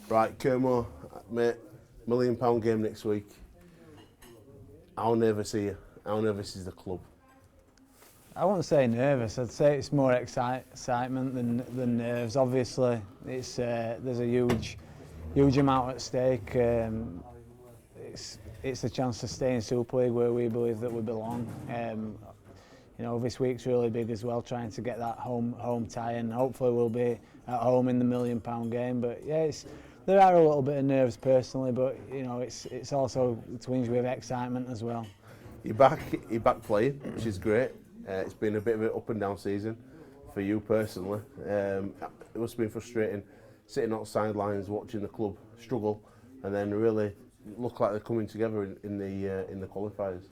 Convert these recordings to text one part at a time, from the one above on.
Right, Kirmond, mate, £1 million game next week. How nervous are you? How nervous is the club? I wouldn't say nervous. I'd say it's more excitement than nerves. Obviously, it's there's a huge amount at stake. It's a chance to stay in Super League where we believe that we belong. This week's really big as well, trying to get that home tie, and hopefully we'll be at home in the £1 million game. But yeah, there are a little bit of nerves personally, but it's also twinged with excitement as well. You're back playing, which is great. It's been a bit of an up and down season for you personally. It must have been frustrating sitting on the sidelines watching the club struggle, and then really look like they're coming together in the qualifiers.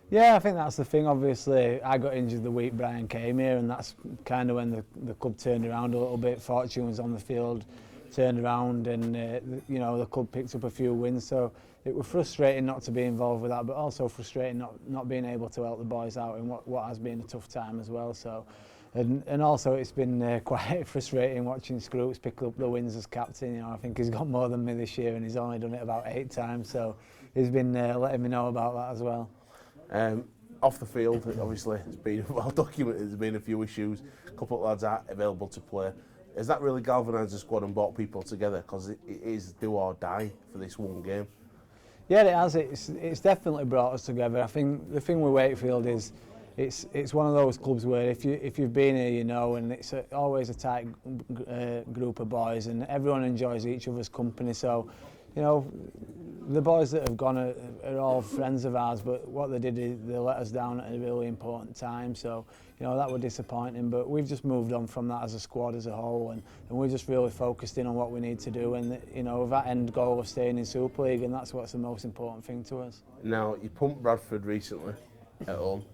Yeah, I think that's the thing. Obviously, I got injured the week Brian came here, and that's kind of when the club turned around a little bit. Fortune was on the field, turned around, and the club picked up a few wins. So it was frustrating not to be involved with that, but also frustrating not being able to help the boys out in what has been a tough time as well. So, and also it's been quite frustrating watching Scroots pick up the wins as captain. I think he's got more than me this year, and he's only done it about 8 times. So he's been letting me know about that as well. Off the field, obviously, it's been well documented. There's been a few issues. A couple of lads aren't available to play. Has that really galvanised the squad and brought people together? Because it is do or die for this one game. Yeah, it has. It's definitely brought us together. I think the thing with Wakefield is it's one of those clubs where if you've been here, and it's always a tight group of boys, and everyone enjoys each other's company. So, the boys that have gone are all friends of ours, but what they did is they let us down at a really important time. So, that was disappointing, but we've just moved on from that as a squad as a whole, and we're just really focused in on what we need to do, and with that end goal of staying in Super League, and that's what's the most important thing to us. Now, you pumped Bradford recently at home.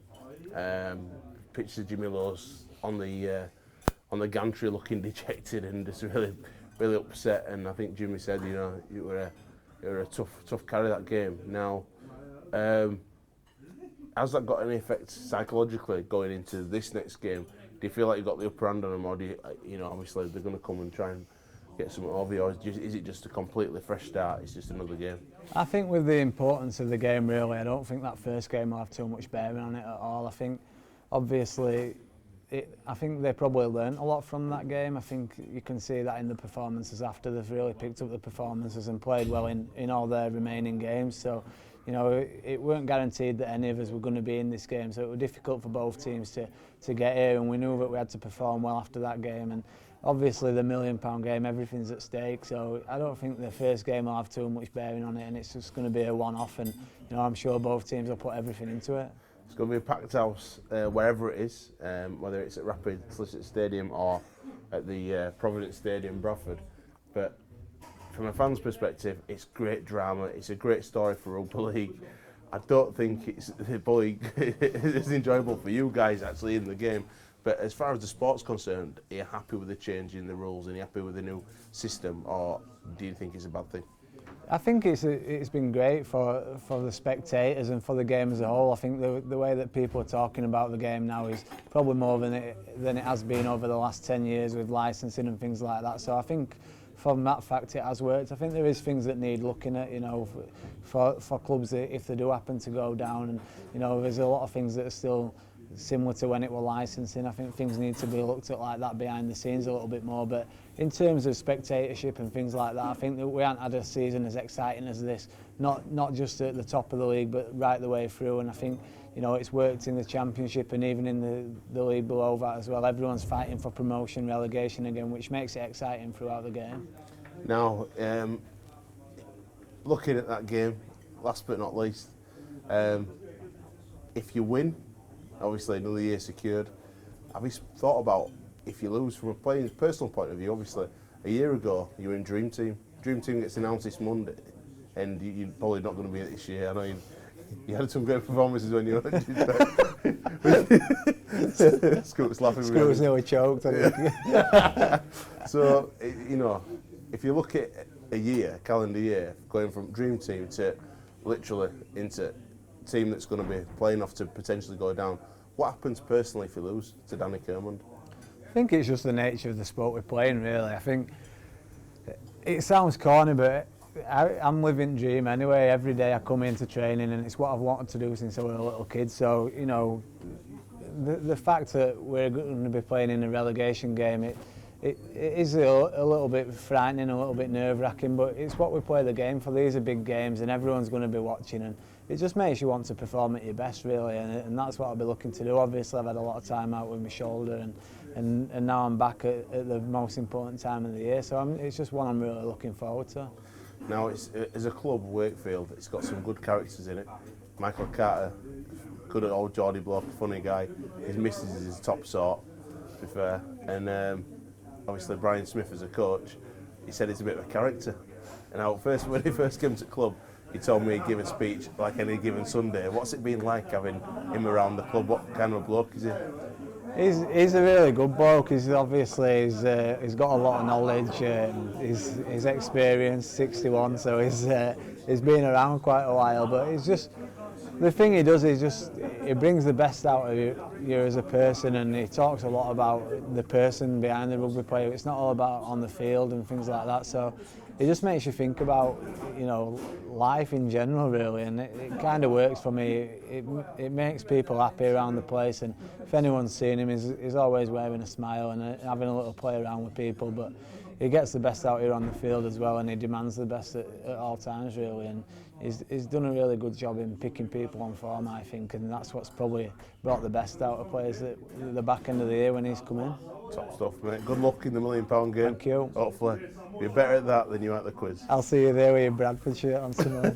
Pictures of Jimmy Lowes on the gantry looking dejected and just really upset, and I think Jimmy said, you were a tough carry that game. Now, has that got any effect psychologically going into this next game? Do you feel like you got the upper hand on them, or do you, obviously they're going to come and try and get something over you, or is it just a completely fresh start? It's just another game. I think with the importance of the game, really, I don't think that first game will have too much bearing on it at all. I think, obviously, I think they probably learnt a lot from that game. I think you can see that in the performances after. They've really picked up the performances and played well in all their remaining games. So, it weren't guaranteed that any of us were going to be in this game. So it was difficult for both teams to get here, and we knew that we had to perform well after that game. And obviously the £1 million game, everything's at stake. So I don't think the first game will have too much bearing on it, and it's just going to be a one-off. And I'm sure both teams will put everything into it. It's going to be a packed house wherever it is, whether it's at Rapid Solicit Stadium or at the Providence Stadium, Bradford. But from a fan's perspective, it's great drama. It's a great story for Rugby League. I don't think it's it's enjoyable for you guys actually in the game. But as far as the sport's concerned, are you happy with the change in the rules and are you happy with the new system, or do you think it's a bad thing? I think it's been great for the spectators and for the game as a whole. I think the way that people are talking about the game now is probably more than it has been over the last 10 years with licensing and things like that. So I think from that fact it has worked. I think there is things that need looking at, for clubs if they do happen to go down, and there's a lot of things that are still similar to when it was licensing. I think things need to be looked at like that behind the scenes a little bit more. But in terms of spectatorship and things like that, I think that we haven't had a season as exciting as this. Not just at the top of the league, but right the way through. And I think it's worked in the Championship and even in the league below that as well. Everyone's fighting for promotion, relegation again, which makes it exciting throughout the game. Now, looking at that game, last but not least, if you win, obviously another year secured. Have you thought about if you lose from a player's personal point of view? Obviously, a year ago you were in Dream Team. Dream Team gets announced this Monday, and you're probably not going to be it this year. I know you had some great performances when you were Scoot's laughing. Scoot's nearly choked. So, if you look at a calendar year, going from Dream Team to literally into team that's going to be playing off to potentially go down, what happens personally if you lose to Danny Kirmond? I think it's just the nature of the sport we're playing, really. I think It sounds corny, but I'm living the dream anyway. Every day I come into training, and it's what I've wanted to do since I was a little kid. So, you know, the fact that we're going to be playing in a relegation game, it is a little bit frightening, a little bit nerve-wracking, but it's what we play the game for. These are big games, and everyone's going to be watching, and it just makes you want to perform at your best, really, and that's what I'll be looking to do. Obviously, I've had a lot of time out with my shoulder, and now I'm back at the most important time of the year, so it's just one I'm really looking forward to. Now, as a club, Wakefield, it's got some good characters in it. Michael Carter, good old Geordie bloke, funny guy. His missus is his top sort, to be fair. And obviously Brian Smith as a coach, he said he's a bit of a character. And when he first came to the club, he told me he'd give a speech like any given Sunday. What's it been like having him around the club? What kind of a bloke is he? He's a really good bloke. He's got a lot of knowledge. He's experienced, 61, so he's been around quite a while. But it's just the thing he does is he brings the best out of you as a person, and he talks a lot about the person behind the rugby player. It's not all about on the field and things like that. So it just makes you think about, you know, life in general, really, and it kind of works for me. It makes people happy around the place, and if anyone's seen him, he's always wearing a smile and having a little play around with people. But he gets the best out here on the field as well, and he demands the best at all times, really. And he's done a really good job in picking people on form, I think, and that's what's probably brought the best out of players at the back end of the year when he's come in. Top stuff, mate. Good luck in the £1 million game. Thank you. Hopefully, you're better at that than you are at the quiz. I'll see you there with your Bradford shirt on tomorrow.